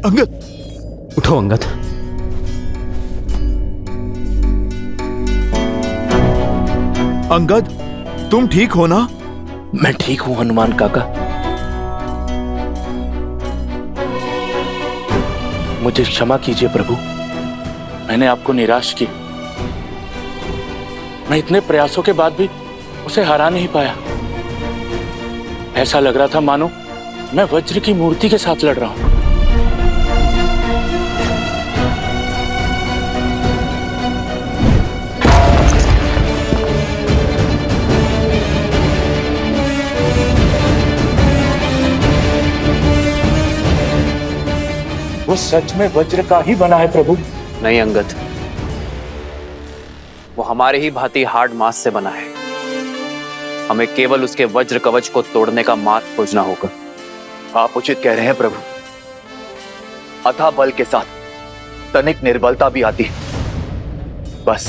अंगद, उठो अंगद। अंगद, तुम ठीक हो ना? मैं ठीक हूं हनुमान काका। मुझे क्षमा कीजिए प्रभु, मैंने आपको निराश की। मैं इतने प्रयासों के बाद भी उसे हरा नहीं पाया। ऐसा लग रहा था मानो मैं वज्र की मूर्ति के साथ लड़ रहा हूं। वो सच में वज्र का ही बना है प्रभु? नहीं अंगद, वो हमारे ही भांति हार्ड मास से बना है। हमें केवल उसके वज्र कवच को तोड़ने का मार्ग खोजना होगा। आप उचित कह रहे हैं प्रभु। अथाह बल के साथ तनिक निर्बलता भी आती है। बस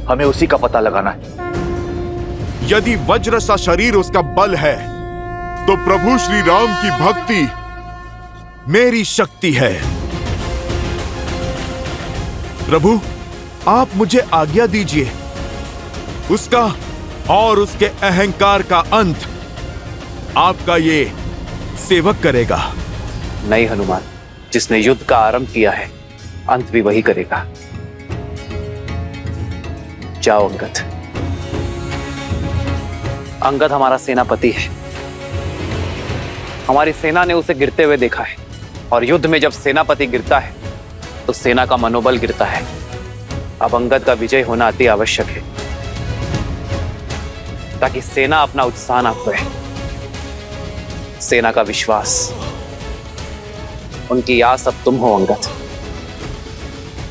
हमें उसी का पता लगाना है। यदि वज्र सा शरीर उसका बल है, तो प्रभु श्री राम की भक्ति मेरी शक्ति है। प्रभु, आप मुझे आज्ञा दीजिए। उसका और उसके अहंकार का अंत आपका ये सेवक करेगा। नहीं हनुमान, जिसने युद्ध का आरंभ किया है, अंत भी वही करेगा। जाओ अंगद। अंगद हमारा सेनापति है। हमारी सेना ने उसे गिरते हुए देखा है, और युद्ध में जब सेनापति गिरता है तो सेना का मनोबल गिरता है। अब अंगद का विजय होना अति आवश्यक है, ताकि सेना अपना उत्साह ना खोए। सेना का विश्वास, उनकी आस अब तुम हो अंगद।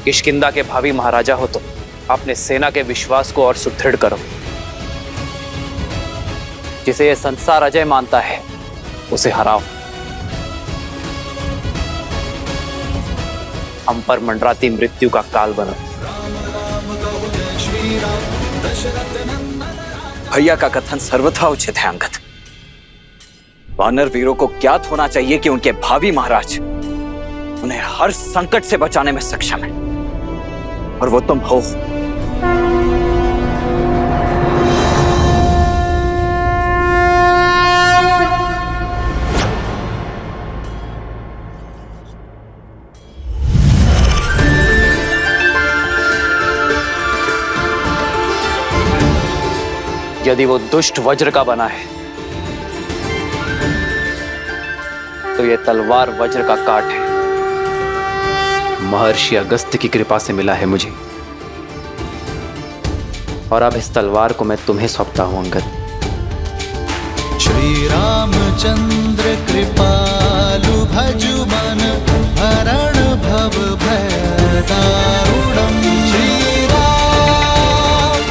किष्किंधा के भावी महाराजा हो तो अपने सेना के विश्वास को और सुदृढ़ करो। जिसे यह संसार अजय मानता है, उसे हराओ। हम पर मंडराती मृत्यु का काल बनो। भैया का कथन सर्वथा उचित है अंगद। वानर वीरों को ज्ञात होना चाहिए कि उनके भावी महाराज उन्हें हर संकट से बचाने में सक्षम है, और वो तुम हो। यदि वो दुष्ट वज्र का बना है, तो ये तलवार वज्र का काट है। महर्षि अगस्त्य की कृपा से मिला है मुझे, और अब इस तलवार को मैं तुम्हें सौंपता हूं अंगद। श्री रामचंद्र कृपालु भजु मन हरण भव भय दारुणम्। श्री राम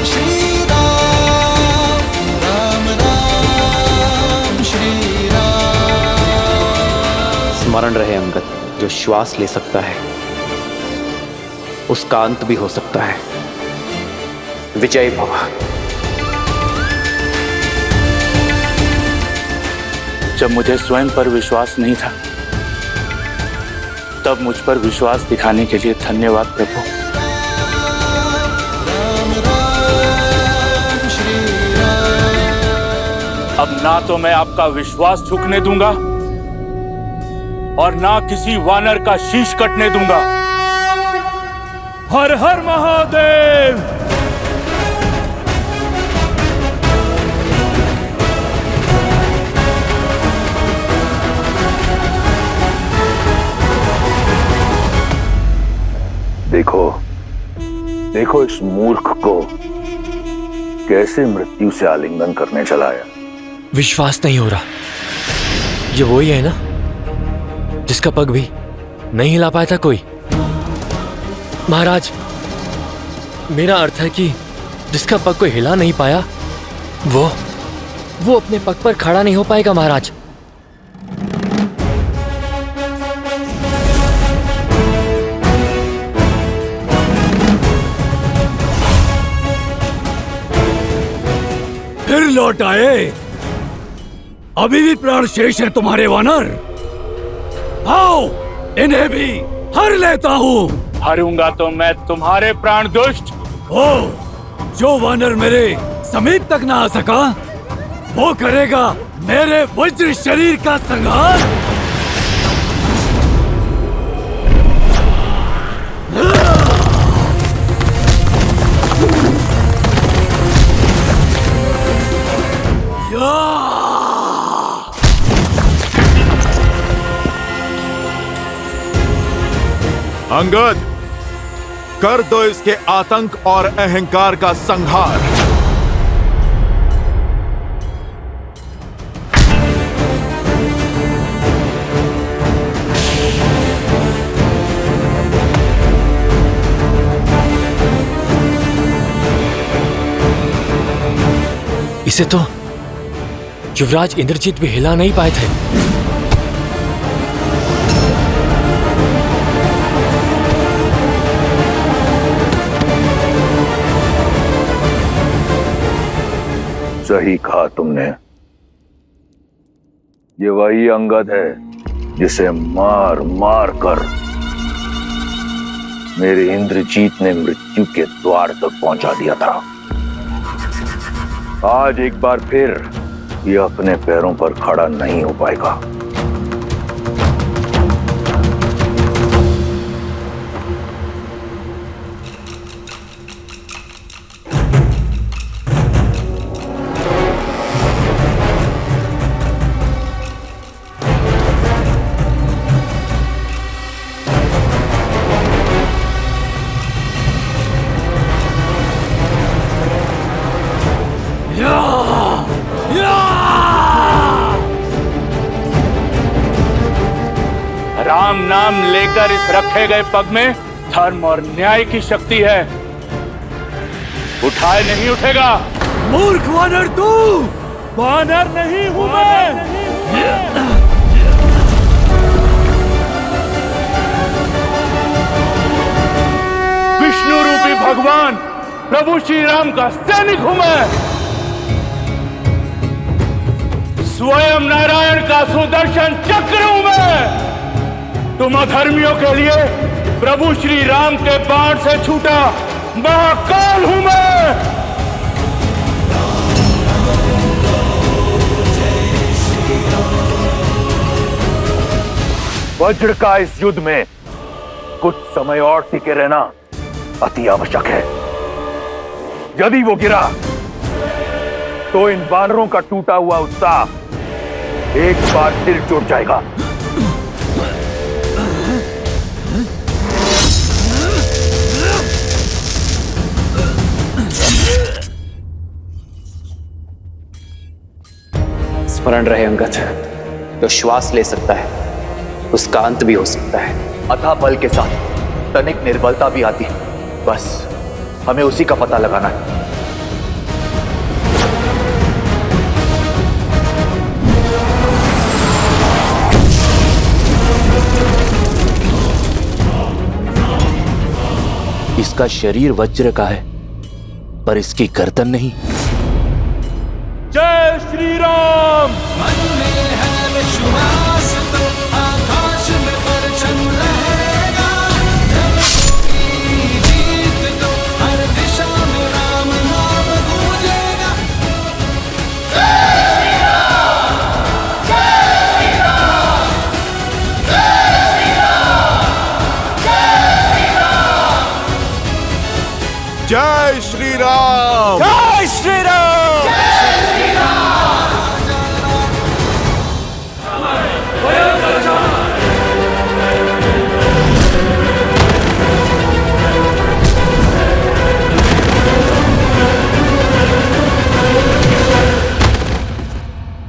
राम राम श्री राम। स्मरण रहे अंगद, जो श्वास ले सकता है उसका अंत भी हो सकता है। विजय भव। जब मुझे स्वयं पर विश्वास नहीं था, तब मुझ पर विश्वास दिखाने के लिए धन्यवाद प्रभु। अब ना तो मैं आपका विश्वास झुकने दूंगा, और ना किसी वानर का शीश कटने दूंगा। हर हर महादेव। देखो देखो इस मूर्ख को कैसे मृत्यु से आलिंगन करने चलाया। विश्वास नहीं हो रहा। ये वही है ना जिसका पग भी नहीं हिला पाया था कोई? महाराज, मेरा अर्थ है कि जिसका पग कोई हिला नहीं पाया, वो अपने पग पर खड़ा नहीं हो पाएगा महाराज। फिर लौट आए? अभी भी प्राण शेष है तुम्हारे वानर? आओ इन्हें भी हर लेता हूँ। हरूंगा तो मैं तुम्हारे प्राण दुष्ट। ओ, जो वानर मेरे समीप तक ना आ सका, वो करेगा मेरे वज्र शरीर का संहार। अंगद, कर दो इसके आतंक और अहंकार का संहार। इसे तो युवराज इंद्रजीत भी हिला नहीं पाए थे। सही कहा तुमने। ये वही अंगद है जिसे मार मार कर मेरे इंद्रजीत ने मृत्यु के द्वार तक पहुंचा दिया था। आज एक बार फिर ये अपने पैरों पर खड़ा नहीं हो पाएगा। राम नाम लेकर इस रखे गए पग में धर्म और न्याय की शक्ति है। उठाए नहीं उठेगा। मूर्ख वानर तू! वानर नहीं हूं मैं। विष्णु रूपी भगवान प्रभु श्री राम का सैनिक हूं मैं। स्वयं नारायण का सुदर्शन चक्र हूं मैं। तुम अधर्मियों के लिए प्रभु श्री राम के बाण से छूटा महाकाल हूं मैं। वज्र का इस युद्ध में कुछ समय और टिके रहना अति आवश्यक है। यदि वो गिरा तो इन वानरों का टूटा हुआ उत्साह एक बार फिर जुट जाएगा। स्मरण रहे अंगद, जो श्वास ले सकता है उसका अंत भी हो सकता है। अथाह बल के साथ तनिक निर्बलता भी आती है। बस हमें उसी का पता लगाना है। इसका शरीर वज्र का है, पर इसकी गर्दन नहीं। जय श्री राम। मन में है विश्वास तो आकाश में परचम रहेगा। जब होगी जीत तो हर दिशा में राम नाम गूंजेगा। जय श्री राम! जय श्री राम।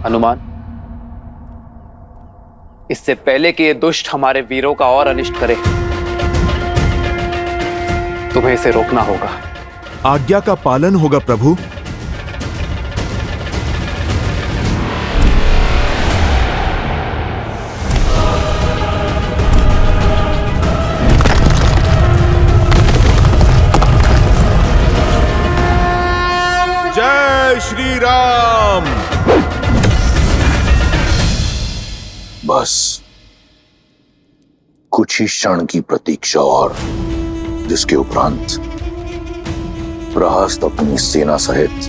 हनुमान, इससे पहले कि ये दुष्ट हमारे वीरों का और अनिष्ट करे, तुम्हें इसे रोकना होगा। आज्ञा का पालन होगा प्रभु। जय श्री राम! बस कुछ ही क्षण की प्रतीक्षा और जिसके उपरांत प्रहस्त अपनी सेना सहित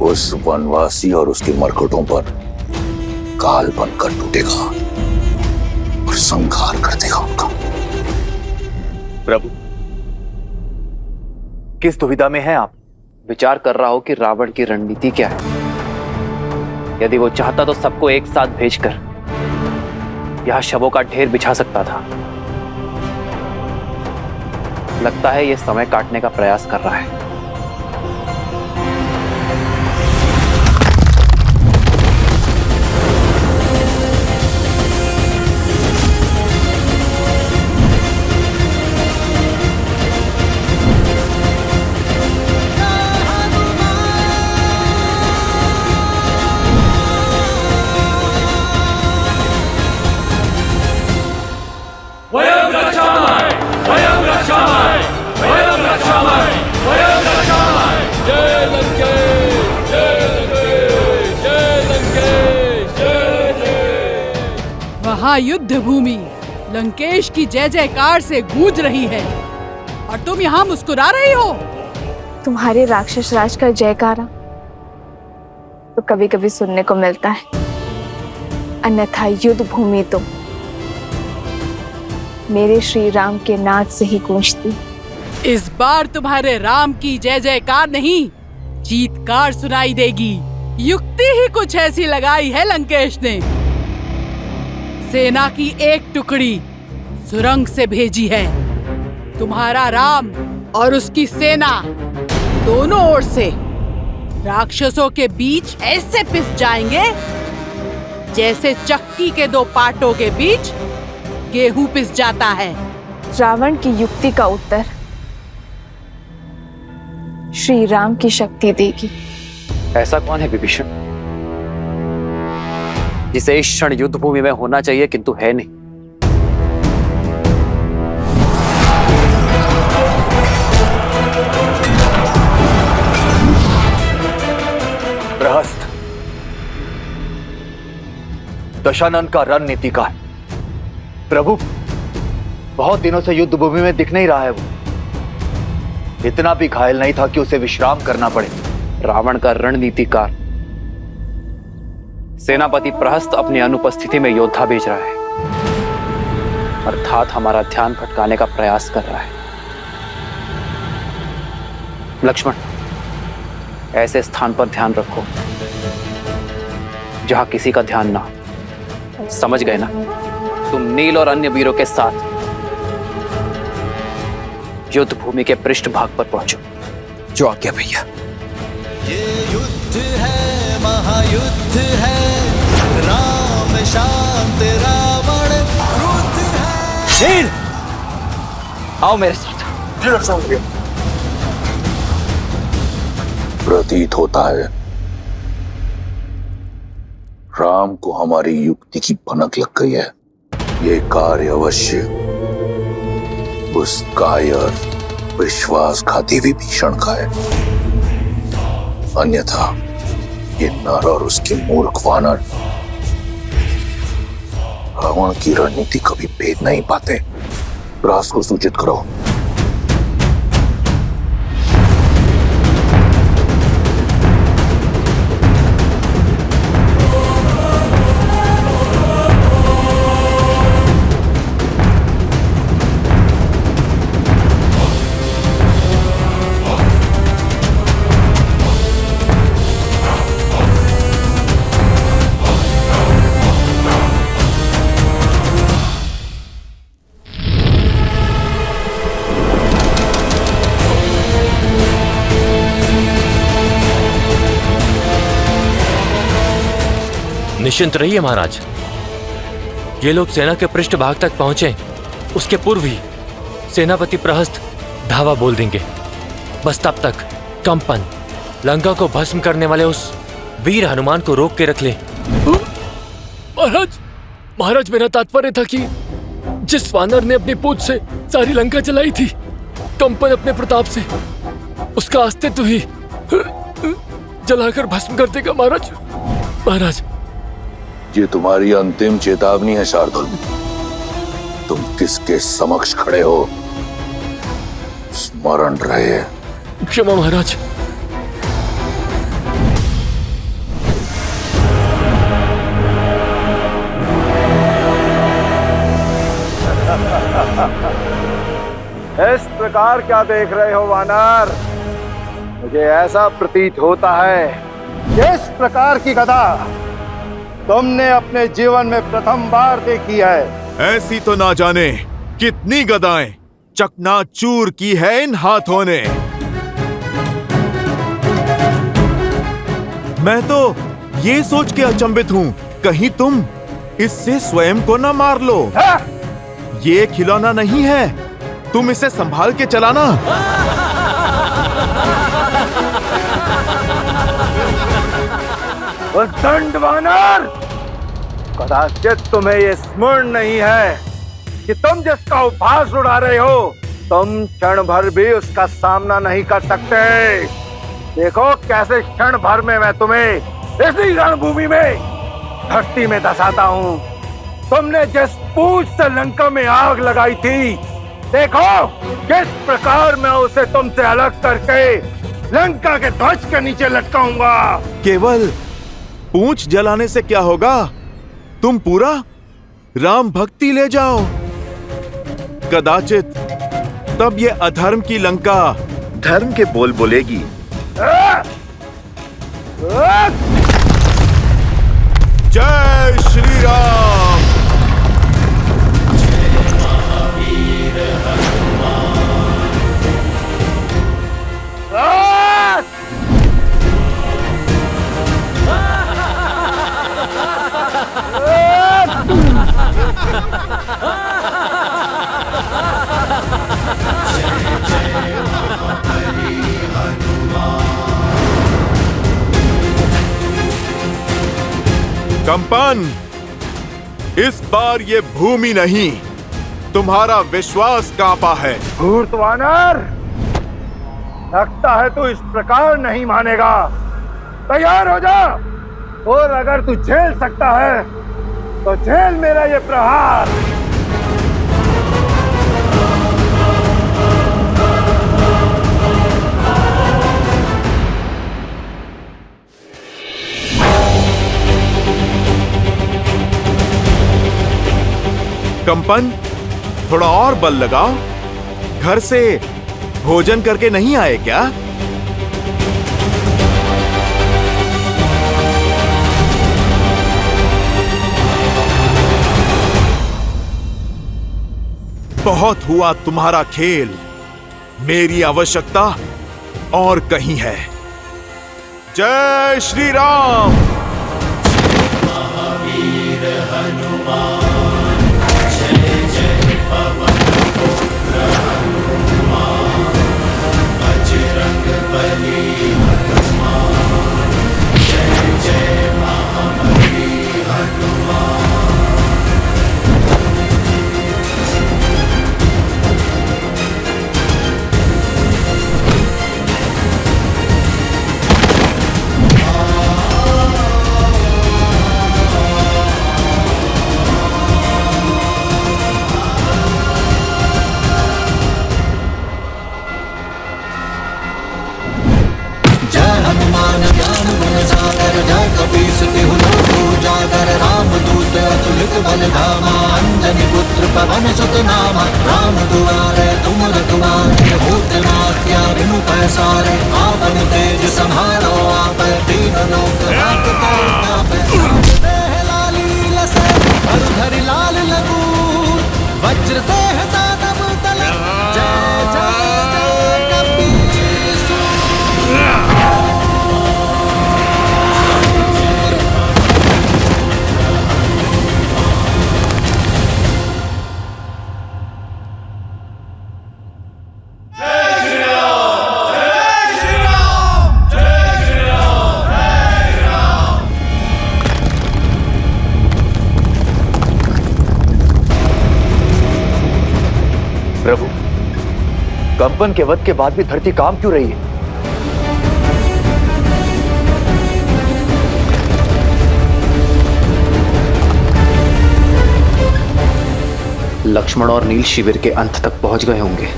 उस वनवासी और उसके मरकटों पर काल बनकर टूटेगा और संहार कर देगा उनका। प्रभु, किस दुविधा में हैं आप? विचार कर रहा हो कि रावण की रणनीति क्या है। यदि वो चाहता तो सबको एक साथ भेजकर यहां शवों का ढेर बिछा सकता था। लगता है ये समय काटने का प्रयास कर रहा है। वहाँ युद्ध भूमि लंकेश की जय जयकार से गूंज रही है और तुम यहाँ मुस्कुरा रही हो। तुम्हारे राक्षस राज का जयकारा तो कभी कभी सुनने को मिलता है, अन्यथा युद्ध भूमि तो मेरे श्री राम के नाद से ही गूंजती। इस बार तुम्हारे राम की जय जयकार नहीं, चीत्कार सुनाई देगी। युक्ति ही कुछ ऐसी लगाई है लंकेश ने। सेना की एक टुकड़ी सुरंग से भेजी है। तुम्हारा राम और उसकी सेना दोनों ओर से राक्षसों के बीच ऐसे पिस जाएंगे जैसे चक्की के दो पाटों के बीच गेहूं पिस जाता है। रावण की युक्ति का उत्तर श्री राम की शक्ति देगी। ऐसा कौन है विभीषण जिसे इस क्षण युद्ध भूमि में होना चाहिए किंतु है नहीं? प्रहस्त दशानन का रणनीति का है। प्रभु, बहुत दिनों से युद्ध भूमि में दिख नहीं रहा है। वो इतना भी घायल नहीं था कि उसे विश्राम करना पड़े। रावण का रणनीतिकार सेनापति प्रहस्त अपनी अनुपस्थिति में योद्धा भेज रहा है, अर्थात हमारा ध्यान भटकाने का प्रयास कर रहा है। लक्ष्मण, ऐसे स्थान पर ध्यान रखो जहां किसी का ध्यान ना हो। समझ गए ना? तुम नील और अन्य वीरों के साथ युद्ध भूमि के पृष्ठभाग पर पहुंचो। जो आज्ञा भैया। ये युद्ध है, महायुद्ध है, राम शांत रावण क्रुद्ध है। शेर, आओ मेरे साथ। प्रतीत होता है राम को हमारी युक्ति की भनक लग गई है। ये कार्य अवश्य उस कायर विश्वासघाती विभीषण का है, अन्यथा ये नर और उसके मूर्ख वानर रावण की रणनीति कभी भेद नहीं पाते। प्रहस्त को सूचित करो। निश्चिंत रहिए महाराज, ये लोग सेना के पृष्ठभाग तक पहुंचे उसके पूर्व ही सेनापति प्रहस्त धावा बोल देंगे। बस तब तक कंपन लंका को भस्म करने वाले उस वीर हनुमान को रोक के रख ले। महाराज मेरा तात्पर्य था कि जिस वानर ने अपनी पूंछ से सारी लंका जलाई थी, कंपन अपने प्रताप से उसका अस्तित्व ही जलाकर भस्म कर देगा। महाराज ये तुम्हारी अंतिम चेतावनी है शार्दुल। तुम किसके समक्ष खड़े हो स्मरण रहे। क्षमा महाराज। इस प्रकार क्या देख रहे हो वानर? मुझे ऐसा प्रतीत होता है कि इस प्रकार की गदा तुमने अपने जीवन में प्रथम बार देखी है। ऐसी तो ना जाने कितनी गदाएं चकनाचूर की है इन हाथों ने। मैं तो ये सोच के अचंभित हूं, कहीं तुम इससे स्वयं को ना मार लो। ये खिलौना नहीं है, तुम इसे संभाल के चलाना। दंड वानर, कदाचित तुम्हें ये स्मरण नहीं है कि तुम जिसका उपहास उड़ा रहे हो, तुम क्षण भर भी उसका सामना नहीं कर सकते। देखो कैसे क्षण भर में मैं तुम्हें इसी रणभूमि में धरती में धसाता हूँ। तुमने जिस पूंछ से लंका में आग लगाई थी, देखो किस प्रकार मैं उसे तुमसे अलग करके लंका के ध्वज के नीचे लटकाऊंगा। केवल पूंछ जलाने से क्या होगा, तुम पूरा राम भक्ति ले जाओ। कदाचित तब ये अधर्म की लंका धर्म के बोल बोलेगी। जय श्री राम। कंपन, इस बार ये भूमि नहीं, तुम्हारा विश्वास कांपा है। धूर्त वानर, लगता है तू इस प्रकार नहीं मानेगा। तैयार हो जा, और अगर तू झेल सकता है तो झेल मेरा ये प्रहार। कंपन, थोड़ा और बल लगाओ। घर से भोजन करके नहीं आए क्या? बहुत हुआ तुम्हारा खेल, मेरी आवश्यकता और कहीं है। जय श्री राम। महावीर हनुमान, जय जय पवन पुत्र हनुमान, बजरंग बली हनुमान, जय जय महाबली हनुमान। अंजनी पुत्र पवन सुत नामा, राम दुआरे तुम रखवारे, भूत नाट्या बिनु पैसारे, आपन तेज संहारो आप, तीन लोक राखते आप। लाली लसे धरि लाल लगू, वज्र देह दानव तल, जय जय जय कपीसु। प्रभु, कंपन के वध के बाद भी धरती काम क्यों रही है? लक्ष्मण और नील शिविर के अंत तक पहुंच गए होंगे,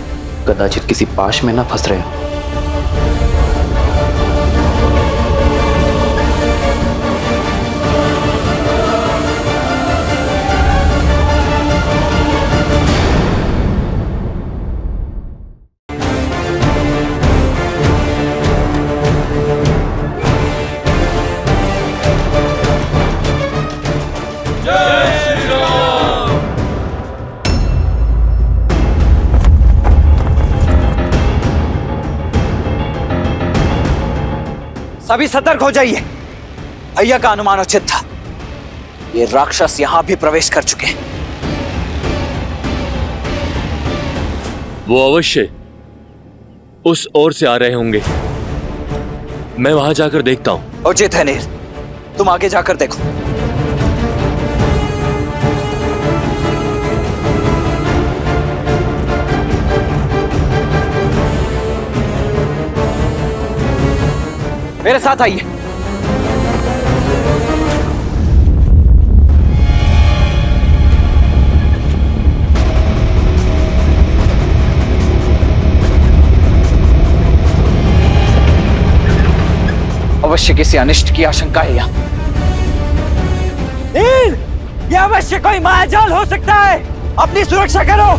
कदाचित किसी पाश में ना फंस रहे हों। सभी सतर्क हो जाइए। भैया का अनुमान उचित था। ये राक्षस यहां भी प्रवेश कर चुके हैं। वो अवश्य उस ओर से आ रहे होंगे। मैं वहां जाकर देखता हूं। उचित है नील, तुम आगे जाकर देखो। मेरे साथ आइए। अवश्य किसी अनिष्ट की आशंका है यहाँ। नील, ये अवश्य कोई मायाजाल हो सकता है। अपनी सुरक्षा करो।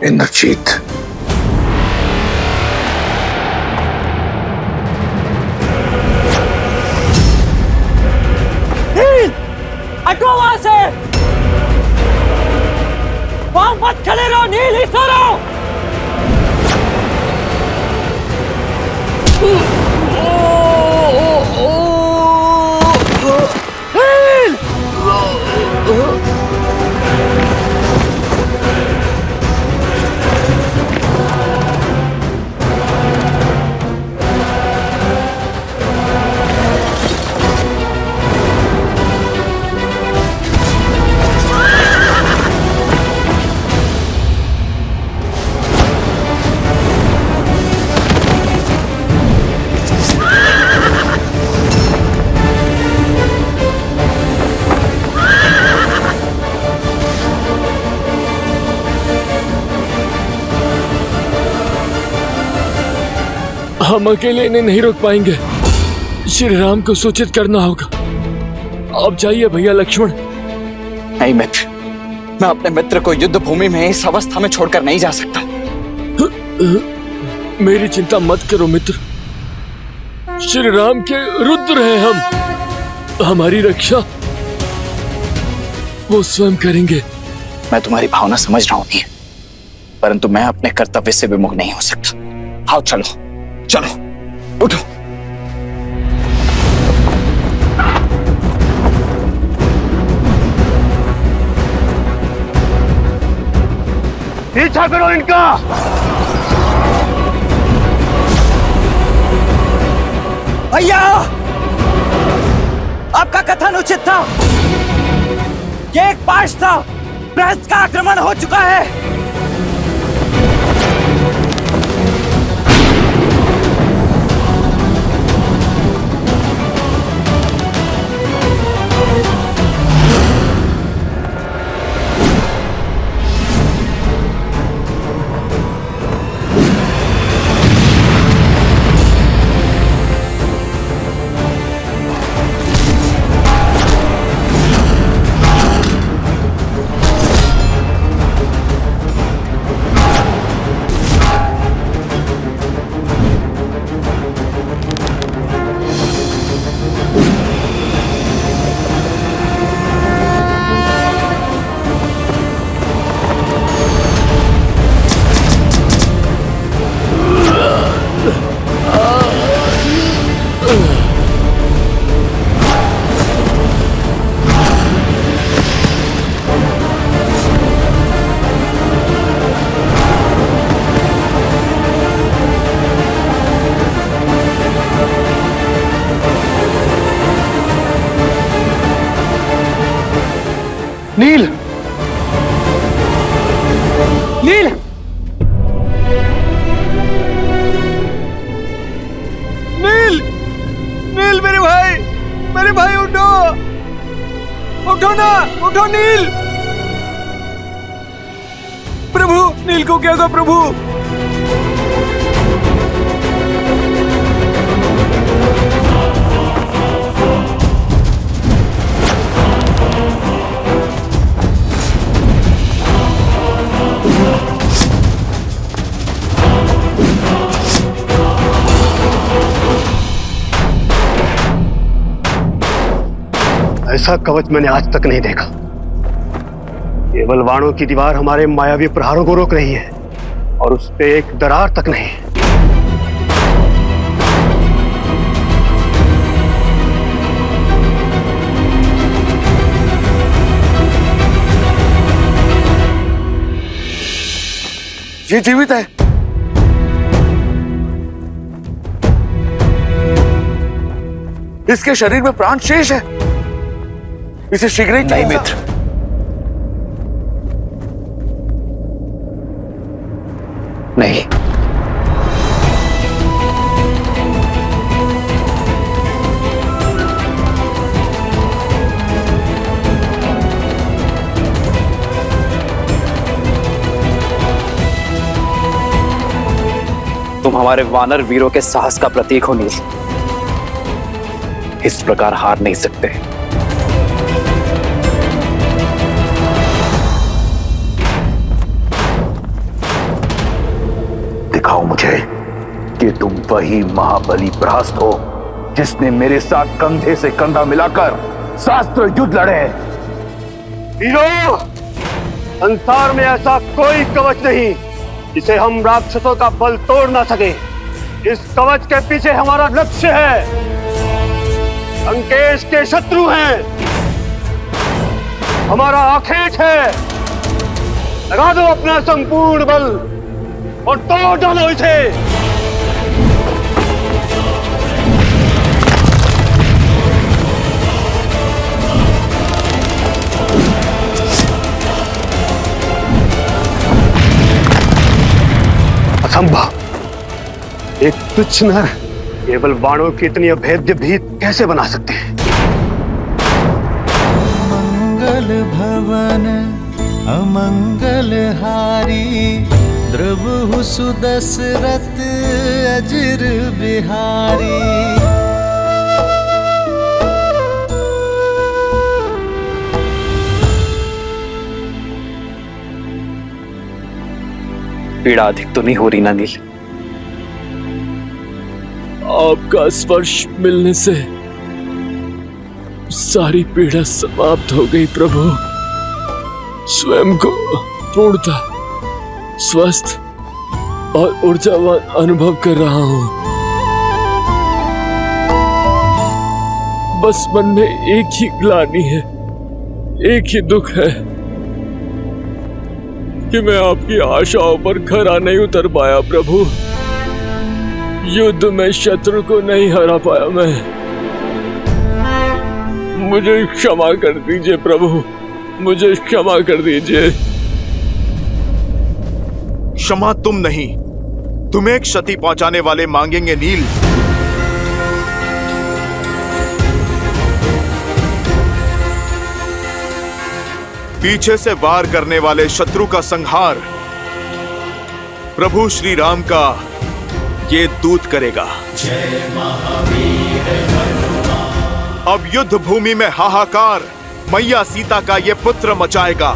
इंद्रजीत, हटो वहां से। वहां मत खड़े रहो नील, ही सो रहो। हम अकेले इन्हें नहीं रोक पाएंगे। श्री राम को सूचित करना होगा। आप जाइए भैया लक्ष्मण। नहीं मित्र, मैं अपने मित्र को युद्ध भूमि में इस अवस्था में छोड़कर नहीं जा सकता। मेरी चिंता मत करो मित्र। श्री राम के रुद्र हैं हम। हमारी रक्षा वो स्वयं करेंगे। मैं तुम्हारी भावना समझ रहा हूं नील, परंतु मैं अपने कर्तव्य से विमुख नहीं हो सकता। आओ चलो चलो, उठो। पीछा करो इनका। भैया, आपका कथन उचित था। ये एक पाश था। प्रहस्त का आक्रमण हो चुका है। नील को क्या होगा प्रभु? ऐसा कवच मैंने आज तक नहीं देखा। केवल वाणों की दीवार हमारे मायावी प्रहारों को रोक रही है और उस पे एक दरार तक नहीं। ये जीवित है। इसके शरीर में प्राण शेष है। इसे शीघ्र ही नहीं मित्र, नहीं। तुम हमारे वानर वीरों के साहस का प्रतीक हो नील। इस प्रकार हार नहीं सकते। दिखाओ मुझे कि तुम वही महाबली प्रहस्त हो जिसने मेरे साथ कंधे से कंधा मिलाकर शास्त्र युद्ध लड़े। वीरों, संसार में ऐसा कोई कवच नहीं जिसे हम राक्षसों का बल तोड़ ना सके। इस कवच के पीछे हमारा लक्ष्य है। लंकेश के शत्रु हैं, हमारा आखेट है। लगा दो अपना संपूर्ण बल और तोड़ डालो इसे। असंभव। एक तुच्छ नर केवल बाणों की इतनी अभेद्य भीत कैसे बना सकते हैं? मंगल भवन अमंगल हारी, द्रवहु सुदशरथ अजिर बिहारी। पीड़ा अधिक तो नहीं हो रही ना नील? आपका स्पर्श मिलने से सारी पीड़ा समाप्त हो गई प्रभु। स्वयं को पूर्णता स्वस्थ और ऊर्जावान अनुभव कर रहा हूं। बस मन में एक ही ग्लानि है, एक ही दुख है कि मैं आपकी आशाओं पर खरा नहीं उतर पाया प्रभु। युद्ध में शत्रु को नहीं हरा पाया मैं। मुझे क्षमा कर दीजिए प्रभु, मुझे क्षमा कर दीजिए। क्षमा तुम नहीं, तुम्हें क्षति पहुंचाने वाले मांगेंगे नील। पीछे से वार करने वाले शत्रु का संहार प्रभु श्री राम का ये दूत करेगा। जय महावीर हनुमान। अब युद्ध भूमि में हाहाकार मैया सीता का ये पुत्र मचाएगा।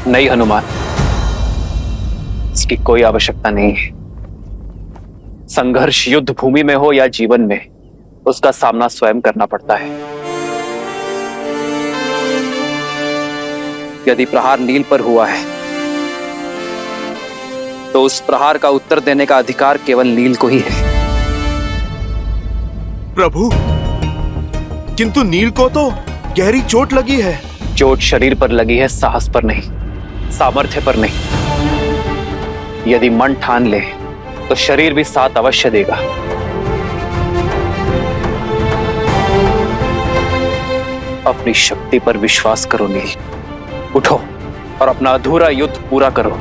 नहीं हनुमान, इसकी कोई आवश्यकता नहीं है। संघर्ष युद्ध भूमि में हो या जीवन में, उसका सामना स्वयं करना पड़ता है। यदि प्रहार नील पर हुआ है तो उस प्रहार का उत्तर देने का अधिकार केवल नील को ही है। प्रभु, किंतु नील को तो गहरी चोट लगी है। चोट शरीर पर लगी है, साहस पर नहीं, सामर्थ्य पर नहीं। यदि मन ठान ले तो शरीर भी साथ अवश्य देगा। अपनी शक्ति पर विश्वास करो नील। उठो और अपना अधूरा युद्ध पूरा करो।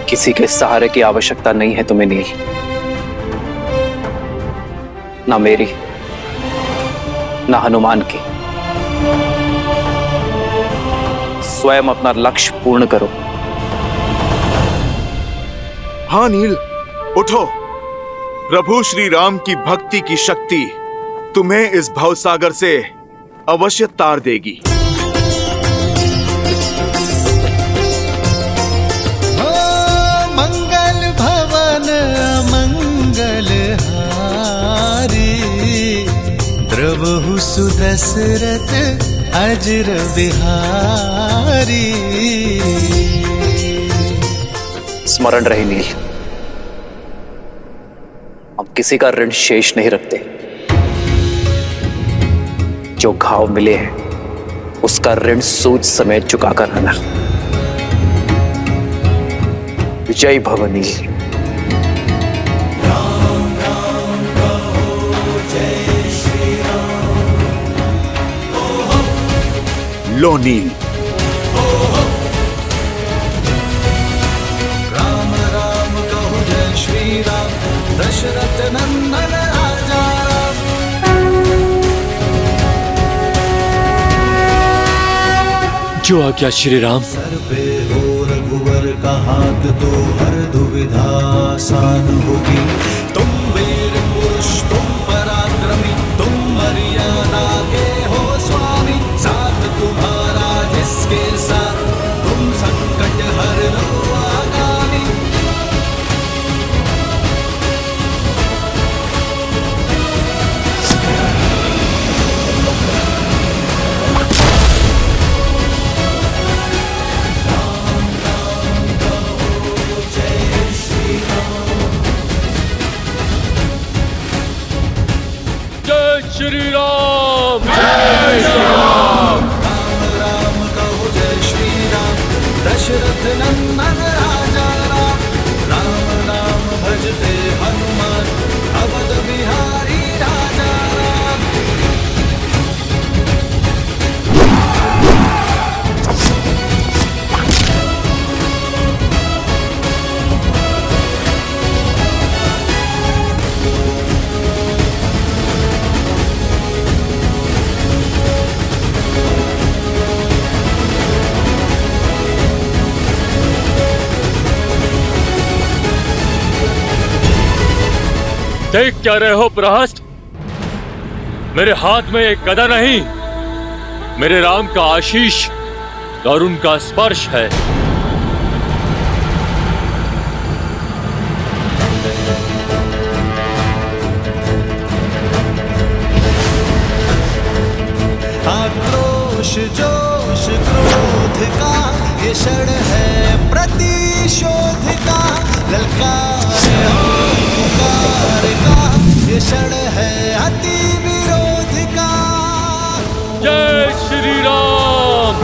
किसी के सहारे की आवश्यकता नहीं है तुम्हें नील, ना मेरी ना हनुमान की। स्वयं अपना लक्ष्य पूर्ण करो। हाँ नील, उठो। प्रभु श्री राम की भक्ति की शक्ति तुम्हें इस भवसागर से अवश्य तार देगी। मंगल भवन मंगल हारी, द्रवहु सुदशरथ अजर बिहारी। स्मरण रहे नील, हम किसी का ऋण शेष नहीं रखते। जो घाव मिले हैं उसका ऋण सूद समेत चुकाकर रहना। जय भव नील। लो नील। राम राम कहो जय श्री राम, दशरथ नंदन राजा राम। जो आज्ञा श्री राम। सर पे हो रघुवर का हाथ तो हर दुविधा आसान होगी। तुम वीर पुरुष तुम पराक्रमी, तुम मर्यादा के हो स्वामी। साथ तुम्हारा जिसके साथ, तुम संकट हर लो आगामी। जय श्री राम। जय श्री राम। राम राम कहो जय श्री राम, दशरथ नंदन राजा राम। राम नाम भजते हनुमान, अवध बिहारी राजा राम। देख क्या रहे हो प्रहस्त? मेरे हाथ में एक गदा नहीं, मेरे राम का आशीष और उनका स्पर्श है। आक्रोश जोश क्रोध का ये क्षण है प्रतिशोध का। ललकार पुकार का ये क्षण है अति विरोध का। जय श्री राम।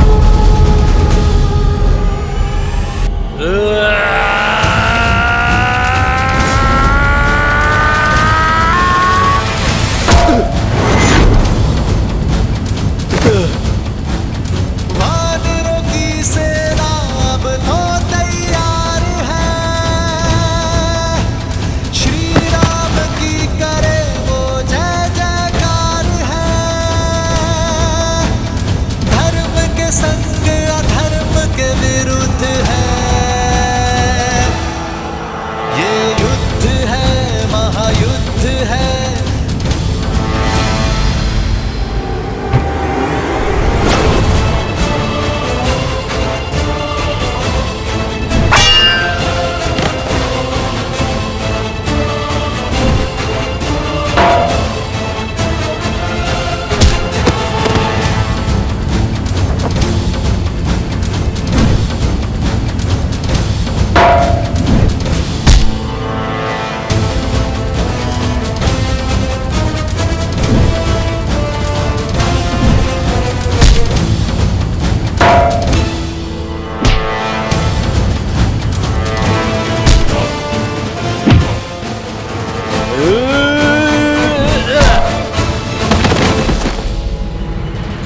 वानरों की सेना अब तो तैयार है। श्री राम की करे वो जय जयकार है। धर्म के संग अधर्म के विरुद्ध है। ये युद्ध है, महायुद्ध है।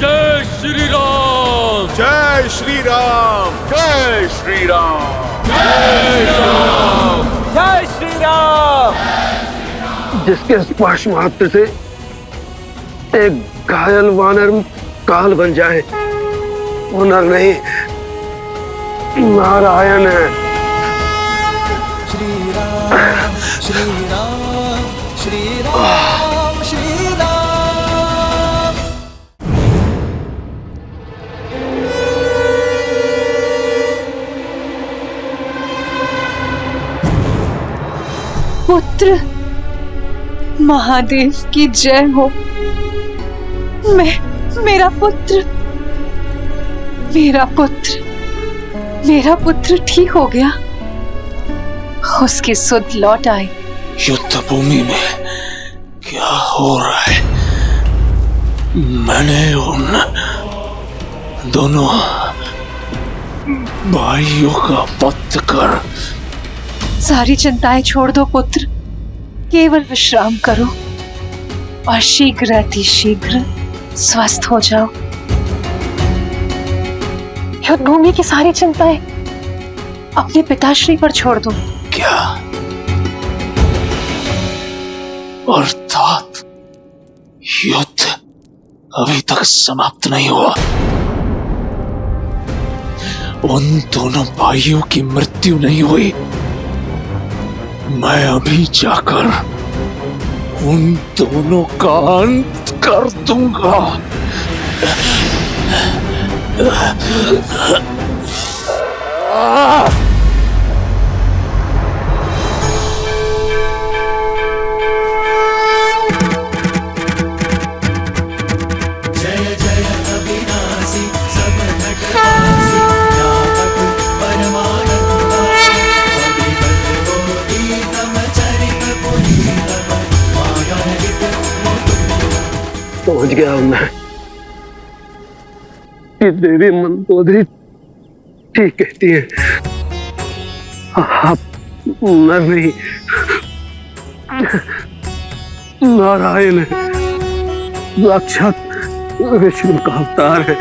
जय श्री राम। जय श्री राम। जय श्री राम। जय श्री राम। जिसके स्पर्श मात्र से एक घायल वानर काल बन जाए, वो नर नहीं नारायण है। श्री राम श्री राम श्री राम श्री राम। पुत्र, महादेव की जय हो। मेरा पुत्र मेरा पुत्र ठीक हो गया। उसकी सुध लौट आई। युद्ध भूमि में क्या हो रहा है? मैंने उन दोनों भाइयों का वध कर। सारी चिंताएं छोड़ दो पुत्र, केवल विश्राम करो और शीघ्र अतिशीघ्र स्वस्थ हो जाओ। युद्ध भूमि की सारी चिंताएं अपने पिताश्री पर छोड़ दो। क्या अर्थात युद्ध अभी तक समाप्त नहीं हुआ? उन दोनों भाइयों की मृत्यु नहीं हुई? मैं अभी जाकर उन दोनों का अंत कर दूंगा। जय जय अविनाशी सब घटनासी व्यापक परमानंदा अभिगत कोटि तम चरित पुनीतम माया हित पहुंच गया हूं मैं। ये देवी मंदोदरी ठीक कहती है, आप नर नहीं नारायण है, साक्षात विष्णु का अवतार है।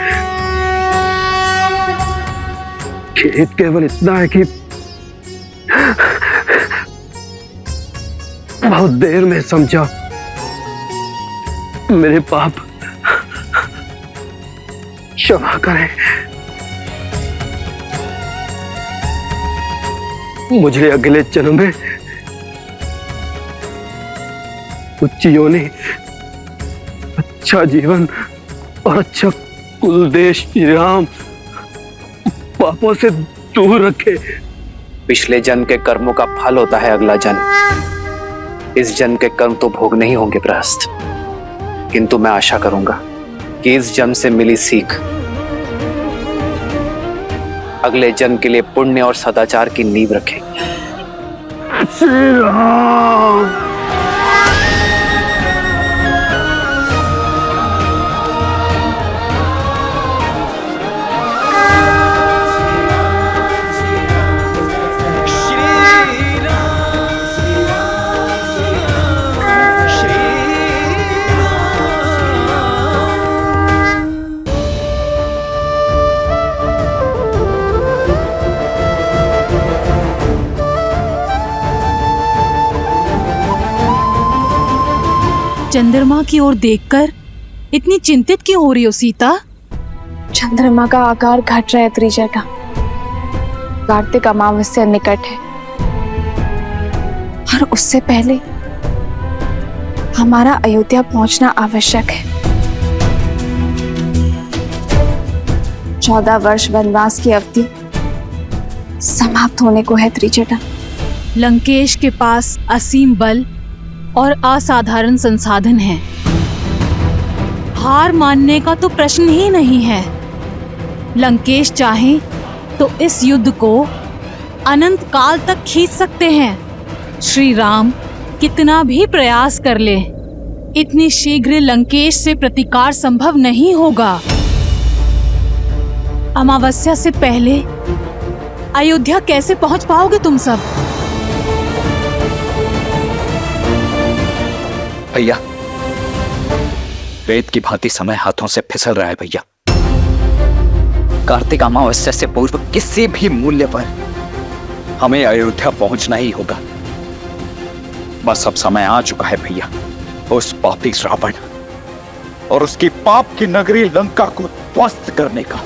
खेद केवल इतना है कि बहुत देर में समझा। मेरे पाप क्षमा करें। मुझे अगले जन्म में उच्च योनि, अच्छा जीवन और अच्छा कुल देश श्री राम पापों से दूर रखे। पिछले जन्म के कर्मों का फल होता है अगला जन्म। इस जन्म के कर्म तो भोग नहीं होंगे गृहस्थ, किंतु मैं आशा करूंगा कि इस जन्म से मिली सीख अगले जन्म के लिए पुण्य और सदाचार की नींव रखेगी। श्री राम। चंद्रमा की ओर देखकर इतनी चिंतित क्यों हो रही हो सीता? चंद्रमा का आकार घट रहा है त्रिजटा। कार्तिक अमावस्या निकट है और उससे पहले हमारा अयोध्या पहुंचना आवश्यक है। 14 वर्ष वनवास की अवधि समाप्त होने को है त्रिजटा। लंकेश के पास असीम बल और असाधारण संसाधन हैं। हार मानने का तो प्रश्न ही नहीं है। लंकेश चाहे तो इस युद्ध को अनंत काल तक खींच सकते हैं। श्री राम कितना भी प्रयास कर ले, इतनी शीघ्र लंकेश से प्रतिकार संभव नहीं होगा। अमावस्या से पहले अयोध्या कैसे पहुंच पाओगे तुम सब? भैया, वेद की भांति समय हाथों से फिसल रहा है भैया। कार्तिक अमावस्या से पूर्व किसी भी मूल्य पर हमें अयोध्या पहुंचना ही होगा। बस अब समय आ चुका है भैया उस पापी रावण और उसकी पाप की नगरी लंका को ध्वस्त करने का।